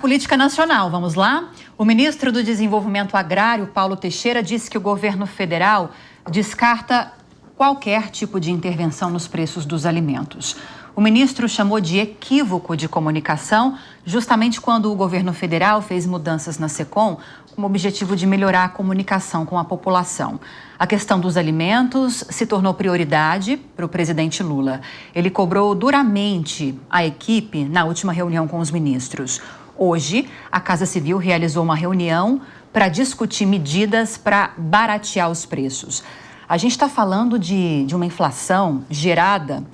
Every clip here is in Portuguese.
Política nacional, vamos lá? O ministro do Desenvolvimento Agrário, Paulo Teixeira, disse que o governo federal descarta qualquer tipo de intervenção nos preços dos alimentos. O ministro chamou de equívoco de comunicação, justamente quando o governo federal fez mudanças na SECOM com o objetivo de melhorar a comunicação com a população. A questão dos alimentos se tornou prioridade para o presidente Lula. Ele cobrou duramente a equipe na última reunião com os ministros. Hoje, a Casa Civil realizou uma reunião para discutir medidas para baratear os preços. A gente está falando de uma inflação gerada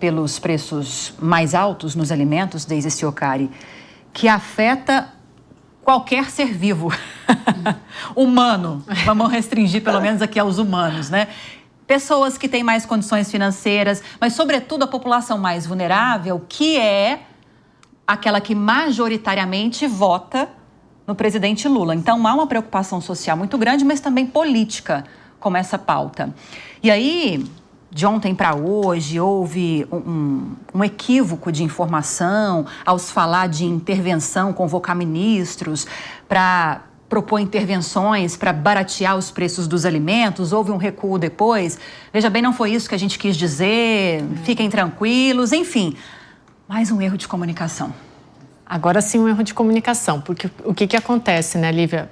pelos preços mais altos nos alimentos, Deise Ciocari, que afeta qualquer ser vivo, humano. Vamos restringir pelo menos aqui aos humanos, né? Pessoas que têm mais condições financeiras, mas sobretudo a população mais vulnerável, que é aquela que majoritariamente vota no presidente Lula. Então, há uma preocupação social muito grande, mas também política com essa pauta. E aí, de ontem para hoje, houve um equívoco de informação ao se falar de intervenção, convocar ministros para propor intervenções para baratear os preços dos alimentos. Houve um recuo depois. Veja bem, não foi isso que a gente quis dizer. Fiquem tranquilos, enfim. Mais um erro de comunicação. Agora sim, um erro de comunicação, porque o que acontece, né, Lívia?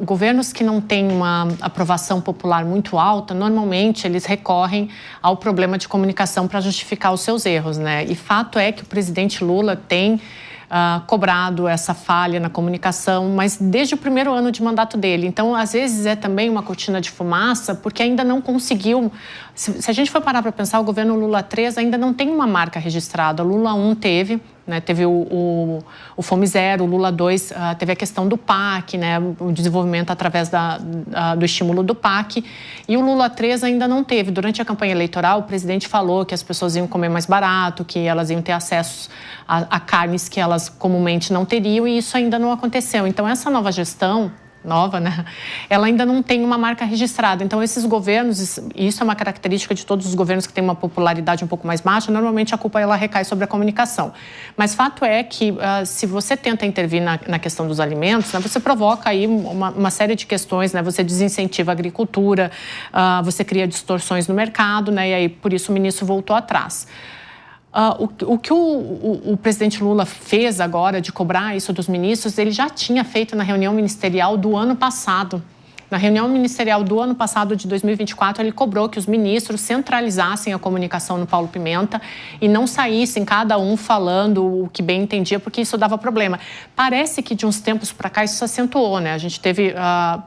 Governos que não têm uma aprovação popular muito alta, normalmente eles recorrem ao problema de comunicação para justificar os seus erros, né? E fato é que o presidente Lula tem cobrado essa falha na comunicação, mas desde o primeiro ano de mandato dele. Então, às vezes, é também uma cortina de fumaça, porque ainda não conseguiu. Se a gente for parar para pensar, o governo Lula 3 ainda não tem uma marca registrada. O Lula 1 teve, né, teve o Fome Zero, o Lula 2 teve a questão do PAC, né, o desenvolvimento através do estímulo do PAC, e o Lula 3 ainda não teve. Durante a campanha eleitoral, o presidente falou que as pessoas iam comer mais barato, que elas iam ter acesso a carnes que elas comumente não teriam, e isso ainda não aconteceu. Então, essa nova gestão, né? Ela ainda não tem uma marca registrada. Então, esses governos, e isso é uma característica de todos os governos que têm uma popularidade um pouco mais baixa, normalmente a culpa ela recai sobre a comunicação. Mas fato é que se você tenta intervir na questão dos alimentos, né, você provoca aí uma série de questões, né? Você desincentiva a agricultura, você cria distorções no mercado, né? E aí, por isso, o ministro voltou atrás. O que o presidente Lula fez agora de cobrar isso dos ministros, ele já tinha feito na reunião ministerial do ano passado. Na reunião ministerial do ano passado, de 2024, ele cobrou que os ministros centralizassem a comunicação no Paulo Pimenta e não saíssem cada um falando o que bem entendia, porque isso dava problema. Parece que de uns tempos para cá isso se acentuou, né? A gente teve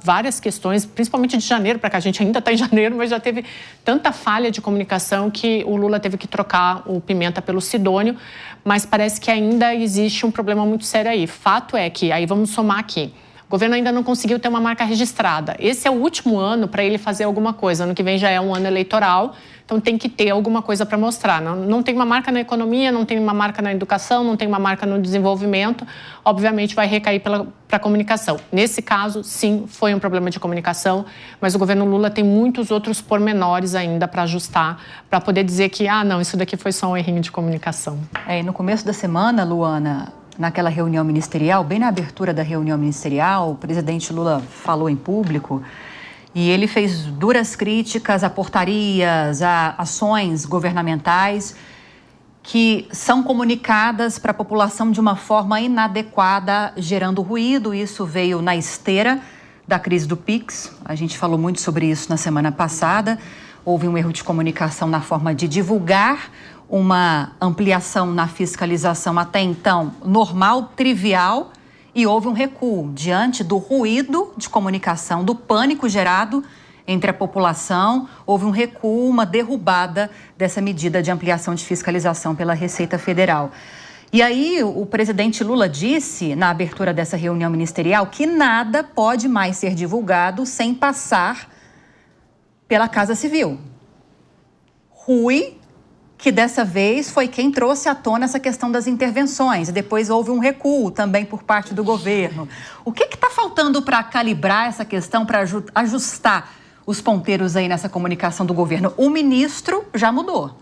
várias questões, principalmente de janeiro para cá, a gente ainda está em janeiro, mas já teve tanta falha de comunicação que o Lula teve que trocar o Pimenta pelo Sidônio, mas parece que ainda existe um problema muito sério aí. Fato é que, aí vamos somar aqui, o governo ainda não conseguiu ter uma marca registrada. Esse é o último ano para ele fazer alguma coisa. Ano que vem já é um ano eleitoral, então tem que ter alguma coisa para mostrar. Não tem uma marca na economia, não tem uma marca na educação, não tem uma marca no desenvolvimento. Obviamente vai recair para a comunicação. Nesse caso, sim, foi um problema de comunicação, mas o governo Lula tem muitos outros pormenores ainda para ajustar, para poder dizer que, não, isso daqui foi só um errinho de comunicação. E no começo da semana, Luana, naquela reunião ministerial, bem na abertura da reunião ministerial, o presidente Lula falou em público e ele fez duras críticas a portarias, a ações governamentais que são comunicadas para a população de uma forma inadequada, gerando ruído. Isso veio na esteira da crise do Pix. A gente falou muito sobre isso na semana passada. Houve um erro de comunicação na forma de divulgar uma ampliação na fiscalização até então normal, trivial, e houve um recuo diante do ruído de comunicação, do pânico gerado entre a população. Houve um recuo, uma derrubada dessa medida de ampliação de fiscalização pela Receita Federal. E aí o presidente Lula disse, na abertura dessa reunião ministerial, que nada pode mais ser divulgado sem passar pela Casa Civil. Rui, que dessa vez foi quem trouxe à tona essa questão das intervenções. E depois houve um recuo também por parte do governo. O que está faltando para calibrar essa questão, para ajustar os ponteiros aí nessa comunicação do governo? O ministro já mudou.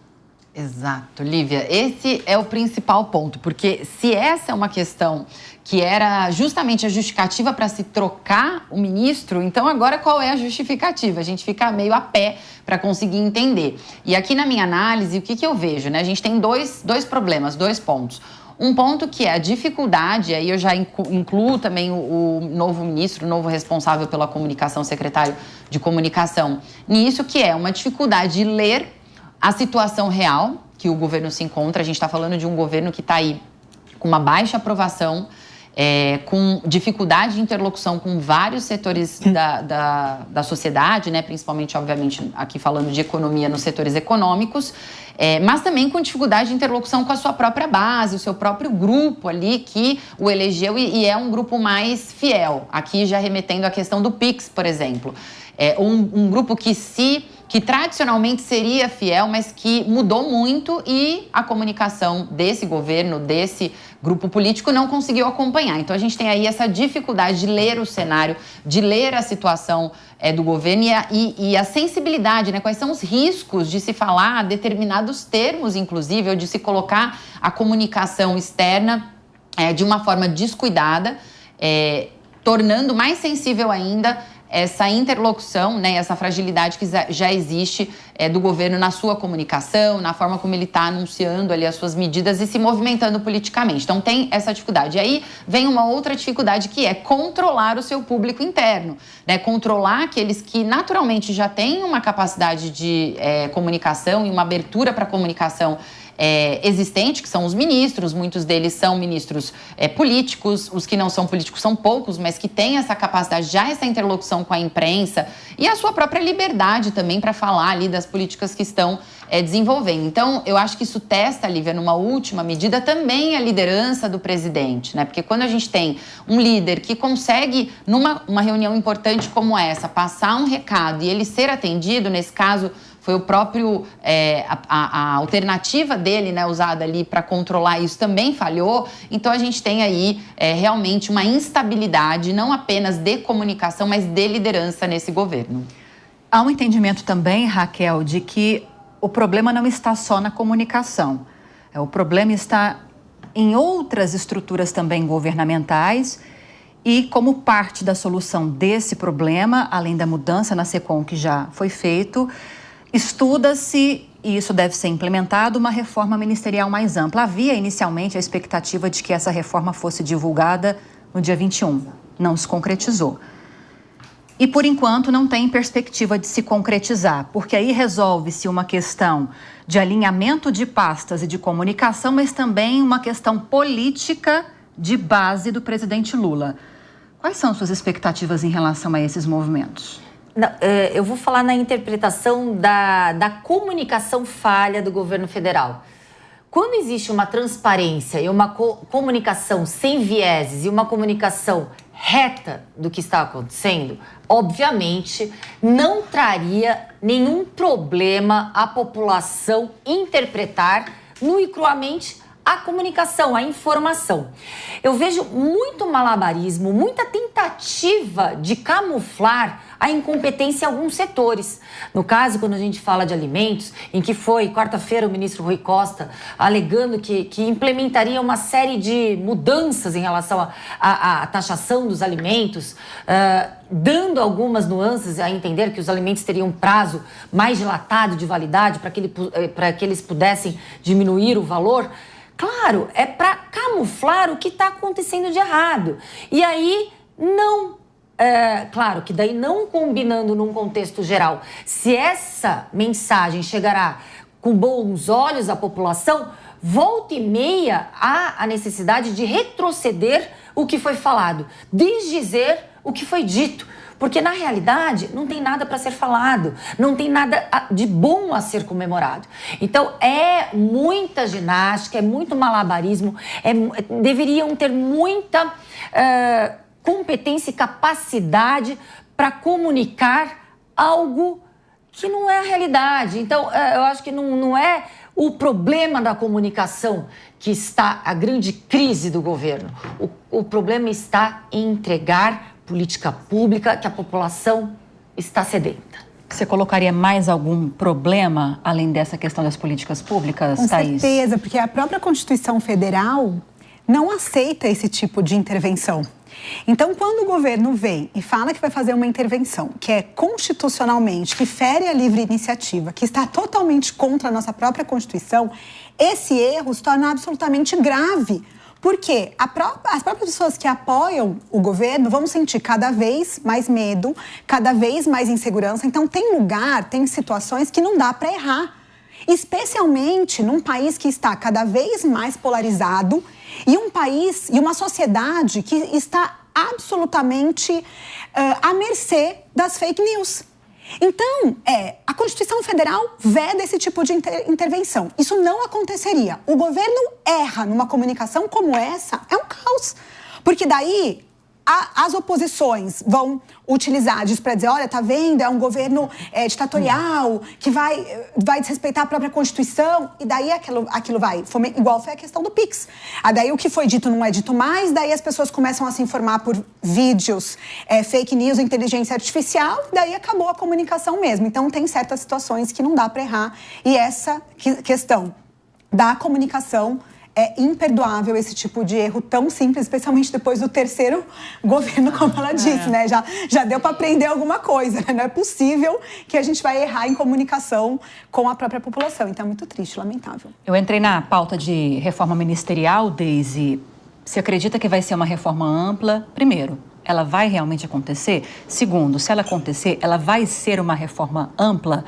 Exato, Lívia. Esse é o principal ponto, porque se essa é uma questão que era justamente a justificativa para se trocar o ministro, então agora qual é a justificativa? A gente fica meio a pé para conseguir entender. E aqui na minha análise, o que eu vejo, né? A gente tem dois problemas, 2 pontos. Um ponto que é a dificuldade, aí eu já incluo também o novo ministro, o novo responsável pela comunicação, secretário de comunicação, nisso, que é uma dificuldade de ler a situação real que o governo se encontra. A gente está falando de um governo que está aí com uma baixa aprovação, com dificuldade de interlocução com vários setores da sociedade, né? Principalmente, obviamente, aqui falando de economia nos setores econômicos, mas também com dificuldade de interlocução com a sua própria base, o seu próprio grupo ali que o elegeu e é um grupo mais fiel. Aqui já remetendo à questão do PIX, por exemplo. Um grupo que tradicionalmente seria fiel, mas que mudou muito e a comunicação desse governo, desse grupo político, não conseguiu acompanhar. Então, a gente tem aí essa dificuldade de ler o cenário, de ler a situação do governo e a sensibilidade, né? Quais são os riscos de se falar determinados termos, inclusive, ou de se colocar a comunicação externa de uma forma descuidada, tornando mais sensível ainda essa interlocução, né, essa fragilidade que já existe do governo na sua comunicação, na forma como ele está anunciando ali as suas medidas e se movimentando politicamente. Então tem essa dificuldade. E aí vem uma outra dificuldade que é controlar o seu público interno, né, controlar aqueles que naturalmente já têm uma capacidade de comunicação e uma abertura para a comunicação existente, que são os ministros. Muitos deles são ministros políticos, os que não são políticos são poucos, mas que têm essa capacidade, já essa interlocução com a imprensa e a sua própria liberdade também para falar ali das políticas que estão desenvolvendo. Então, eu acho que isso testa, Lívia, numa última medida, também a liderança do presidente, né? Porque quando a gente tem um líder que consegue, numa reunião importante como essa, passar um recado e ele ser atendido, nesse caso foi o próprio, a alternativa dele, né, usada ali para controlar isso também falhou. Então a gente tem aí realmente uma instabilidade, não apenas de comunicação, mas de liderança nesse governo. Há um entendimento também, Raquel, de que o problema não está só na comunicação. O problema está em outras estruturas também governamentais e, como parte da solução desse problema, além da mudança na SECOM que já foi feito, estuda-se, e isso deve ser implementado, uma reforma ministerial mais ampla. Havia inicialmente a expectativa de que essa reforma fosse divulgada no dia 21. Não se concretizou. E, por enquanto, não tem perspectiva de se concretizar, porque aí resolve-se uma questão de alinhamento de pastas e de comunicação, mas também uma questão política de base do presidente Lula. Quais são suas expectativas em relação a esses movimentos? Não, eu vou falar na interpretação da comunicação falha do governo federal. Quando existe uma transparência e uma comunicação sem vieses e uma comunicação reta do que está acontecendo, obviamente não traria nenhum problema a população interpretar nua e cruamente a comunicação, a informação. Eu vejo muito malabarismo, muita tentativa de camuflar a incompetência em alguns setores. No caso, quando a gente fala de alimentos, em que foi quarta-feira o ministro Rui Costa alegando que implementaria uma série de mudanças em relação à taxação dos alimentos, dando algumas nuances a entender que os alimentos teriam um prazo mais dilatado de validade para que eles pudessem diminuir o valor. Claro, é para camuflar o que está acontecendo de errado. E aí, claro que daí não combinando num contexto geral, se essa mensagem chegará com bons olhos à população, volta e meia há a necessidade de retroceder o que foi falado, desdizer o que foi dito. Porque, na realidade, não tem nada para ser falado, não tem nada de bom a ser comemorado. Então, é muita ginástica, é muito malabarismo, deveriam ter muita competência e capacidade para comunicar algo que não é a realidade. Então, eu acho que não é o problema da comunicação que está a grande crise do governo. O problema está em entregar política pública que a população está sedenta. Você colocaria mais algum problema além dessa questão das políticas públicas, Thaís? Com certeza, porque a própria Constituição Federal não aceita esse tipo de intervenção. Então, quando o governo vem e fala que vai fazer uma intervenção que é constitucionalmente, que fere a livre iniciativa, que está totalmente contra a nossa própria Constituição, esse erro se torna absolutamente grave. Porque as próprias pessoas que apoiam o governo vão sentir cada vez mais medo, cada vez mais insegurança. Então, tem situações que não dá para errar. Especialmente num país que está cada vez mais polarizado e um país e uma sociedade que está absolutamente à mercê das fake news. Então, a Constituição Federal veda esse tipo de intervenção. Isso não aconteceria. O governo erra numa comunicação como essa, é um caos. Porque daí as oposições vão utilizar disso para dizer, olha, tá vendo, é um governo ditatorial, que vai desrespeitar a própria Constituição, e daí aquilo vai, igual foi a questão do PIX. Daí o que foi dito não é dito mais, daí as pessoas começam a se informar por vídeos, fake news, inteligência artificial, e daí acabou a comunicação mesmo. Então tem certas situações que não dá para errar, e essa questão da comunicação é imperdoável, esse tipo de erro tão simples, especialmente depois do terceiro governo, como ela disse, né? Já deu para aprender alguma coisa, né? Não é possível que a gente vai errar em comunicação com a própria população. Então é muito triste, lamentável. Eu entrei na pauta de reforma ministerial, Deise. Você acredita que vai ser uma reforma ampla? Primeiro, ela vai realmente acontecer? Segundo, se ela acontecer, ela vai ser uma reforma ampla?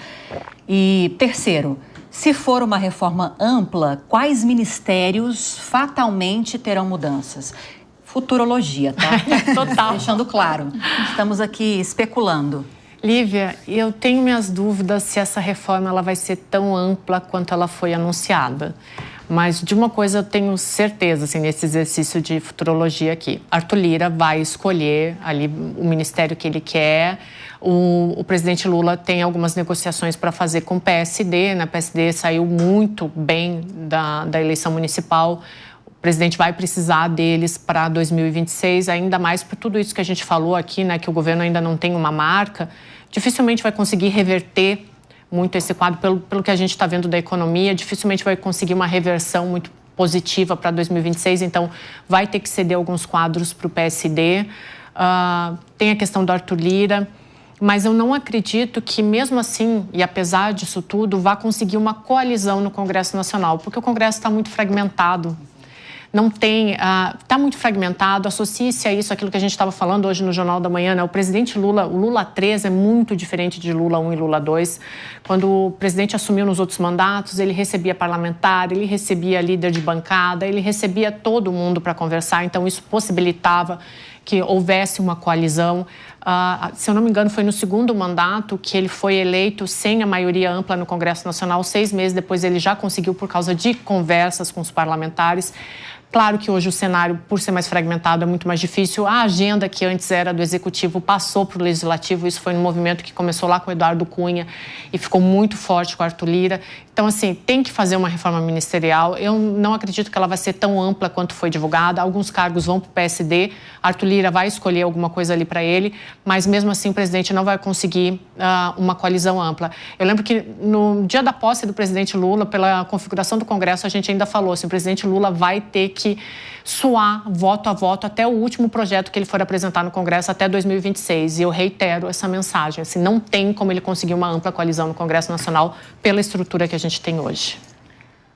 E terceiro, se for uma reforma ampla, quais ministérios fatalmente terão mudanças? Futurologia, tá? Total. Deixando claro. Estamos aqui especulando. Lívia, eu tenho minhas dúvidas se essa reforma ela vai ser tão ampla quanto ela foi anunciada. Mas de uma coisa eu tenho certeza, assim, nesse exercício de futurologia aqui. Arthur Lira vai escolher ali o ministério que ele quer. O presidente Lula tem algumas negociações para fazer com o PSD, né? O PSD saiu muito bem da eleição municipal. O presidente vai precisar deles para 2026, ainda mais por tudo isso que a gente falou aqui, né? Que o governo ainda não tem uma marca. Dificilmente vai conseguir reverter muito esse quadro, pelo que a gente está vendo da economia, dificilmente vai conseguir uma reversão muito positiva para 2026, então vai ter que ceder alguns quadros para o PSD. Tem a questão do Arthur Lira, mas eu não acredito que mesmo assim, e apesar disso tudo, vá conseguir uma coalizão no Congresso Nacional, porque o Congresso está muito fragmentado. Não tem, está muito fragmentado, associe-se a isso, aquilo que a gente estava falando hoje no Jornal da Manhã, né? O presidente Lula, o Lula 3 é muito diferente de Lula 1 e Lula 2. Quando o presidente assumiu nos outros mandatos, ele recebia parlamentar, ele recebia líder de bancada, ele recebia todo mundo para conversar, então isso possibilitava que houvesse uma coalizão. Se eu não me engano, foi no segundo mandato que ele foi eleito sem a maioria ampla no Congresso Nacional. 6 meses depois ele já conseguiu por causa de conversas com os parlamentares. Claro que hoje o cenário, por ser mais fragmentado, é muito mais difícil. A agenda que antes era do Executivo passou para o Legislativo. Isso foi um movimento que começou lá com o Eduardo Cunha e ficou muito forte com o Arthur Lira. Então, assim, tem que fazer uma reforma ministerial. Eu não acredito que ela vai ser tão ampla quanto foi divulgada. Alguns cargos vão para o PSD. Arthur Lira vai escolher alguma coisa ali para ele, mas mesmo assim o presidente não vai conseguir uma coalizão ampla. Eu lembro que no dia da posse do presidente Lula, pela configuração do Congresso, a gente ainda falou assim, o presidente Lula vai ter que suar voto a voto até o último projeto que ele for apresentar no Congresso até 2026. E eu reitero essa mensagem, assim, não tem como ele conseguir uma ampla coalizão no Congresso Nacional pela estrutura que a gente tem hoje.